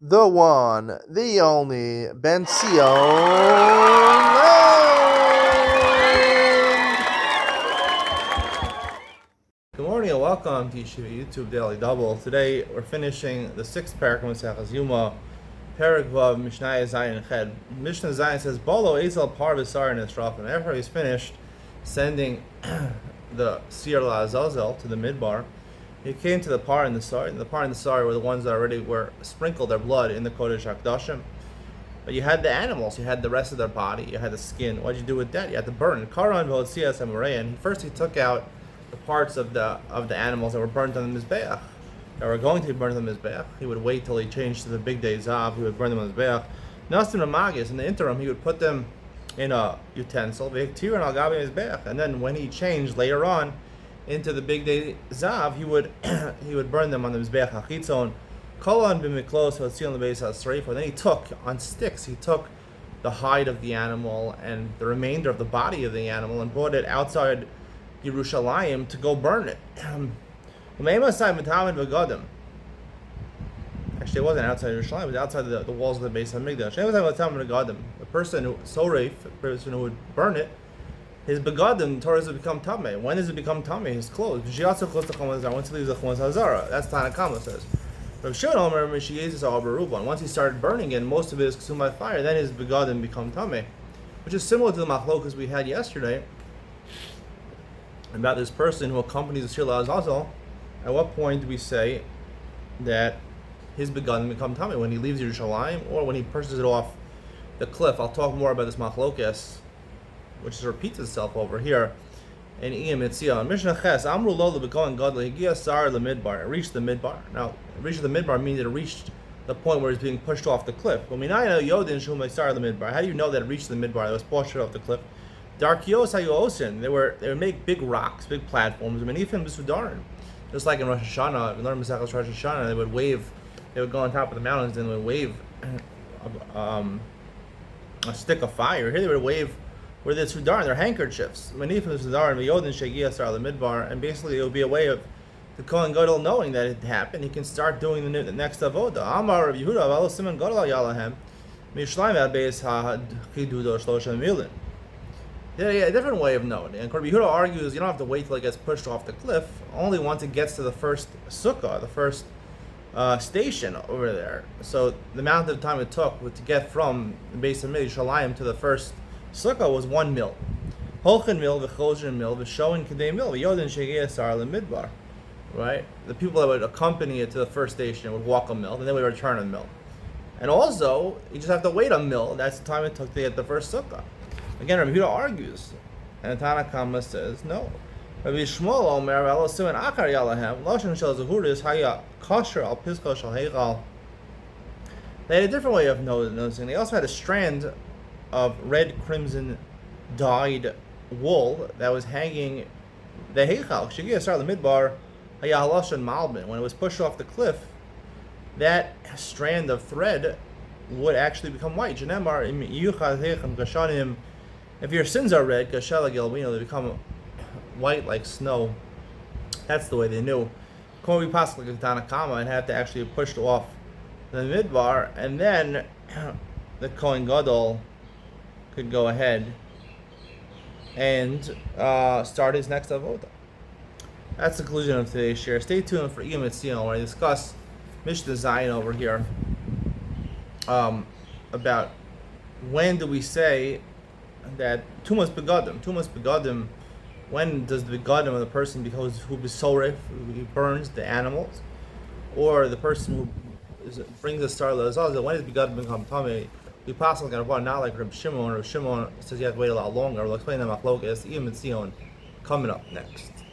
the one, the only, Ben Sion. Good morning and welcome to Yeshiva YouTube Daily Double. Today we're finishing the sixth parak of Yoma, Parak Vav Mishna Zayin Ched. Mishna Zayin says, "Bolo Ezel Par B'Sar in Esraf." And after he's finished sending the Sir La Azazel to the Midbar, he came to the Par and the Sar. And the Par and the Sar were the ones that already were sprinkled their blood in the Kodesh HaKadoshim. But you had the animals, you had the rest of their body, you had the skin. What did you do with that? You had to burn. Karan V'Hotzias Amoreyan. First he took out the parts of the animals that were burnt on the Mizbeach, that were going to be burnt on the Mizbeach. He would wait till he changed to the big day Zav. He would burn them on the Mizbeach. Nasim Ramagis, in the interim, he would put them in a utensil, and then when he changed later on into the big day Zav, he would burn them on the Mizbeach HaChitzon. Kolan b'miklos v'tzion lebeis ha'sreifah. Then he took on sticks. He took the hide of the animal and the remainder of the body of the animal and brought it outside Yerushalayim to go burn it. Actually, it wasn't outside Yerushalayim; it was outside the walls of the Beis Hamikdash. The person who the person who would burn it, his begadim, Torah would become tamei. When does it become tamei? His clothes. Once he leaves the chumas hazara, that's Tanakama says. Once he started burning it, most of it is consumed by fire. Then his begadim become tamei, which is similar to the machlokas we had yesterday about this person who accompanies the Sir La Azazel. At what point do we say that his begadim become tamei? When he leaves Yerushalayim or when he pushes it off the cliff? I'll talk more about this machlokas, which repeats itself over here in Iyam Etzia. Mishna Ches Amru Lo LeBekohen Gadol Higia Sar LeMidbar. It reached the Midbar. Now, it reached the Midbar means it reached the point where it's being pushed off the cliff. How do you know that it reached the Midbar? It was pushed off the cliff. Darkios Hayosin. They would make big rocks, big platforms. Manifim B'Sudarin. Just like in Rosh Hashanah, we learned Masechus Rosh Hashanah. They would wave. They would go on top of the mountains and they would wave a stick of fire. Here they would wave where the Sudarin, their handkerchiefs. Manifim B'Sudarin V'Yodin Shegia Sar LeMidbar. And basically, it would be a way of the Kohen Gadol knowing that it happened. He can start doing the next avoda. Amar Rav Yehuda Avalo Simon Gadol Yalahem Mishlayim Ad Beis HaChidudo Shlosha Milin. Yeah, a different way of knowing. And Rabbi Yehuda argues you don't have to wait till it gets pushed off the cliff. Only once it gets to the first sukkah, the first station over there. So the amount of time it took to get from the base of Shalayim to the first sukkah was 1 mil. Holchen mil, v'chozhen mil, v'shoin kedei mil, v'yodin shegeya sar lemidbar. Right? The people that would accompany it to the first station would walk a mil, and then we would return a mil. And also, you just have to wait a mil. That's the time it took to get the first sukkah. Again, Rabbi Yehuda argues, and the Tanakama says no. Rabbi Shmuel Omer V'alo Siman Akar Yalahem Lashon Shel Zahuris Haya Kosher Al Pisko Shel Heichal. They had a different way of noticing. They also had a strand of red crimson dyed wool that was hanging the Heichal. Shegia Sar LeMidbar Haya Halashon Malbin. When it was pushed off the cliff, that strand of thread would actually become white. Jenemar Im Yuchad Heichem Gashanim. If your sins are red, Gashela Gilbino, they become white like snow. That's the way they knew. Couldn't be possible like Tanakama and had to actually push off the midbar, and then the Kohen Gadol could go ahead and start his next avoda. That's the conclusion of today's share. Stay tuned for Iyam Etzion, where I discuss Mishna Zayin over here about when do we say that Tumas Begadim, when does the Begadim of the person because who besoref, who burns the animals, or the person who brings the Sar La Azazel, when does Begadim become Tamei? We pass on not like Reb Shimon. Reb Shimon says you have to wait a lot longer. We'll explain that Machlokas Iyam Etzion coming up next.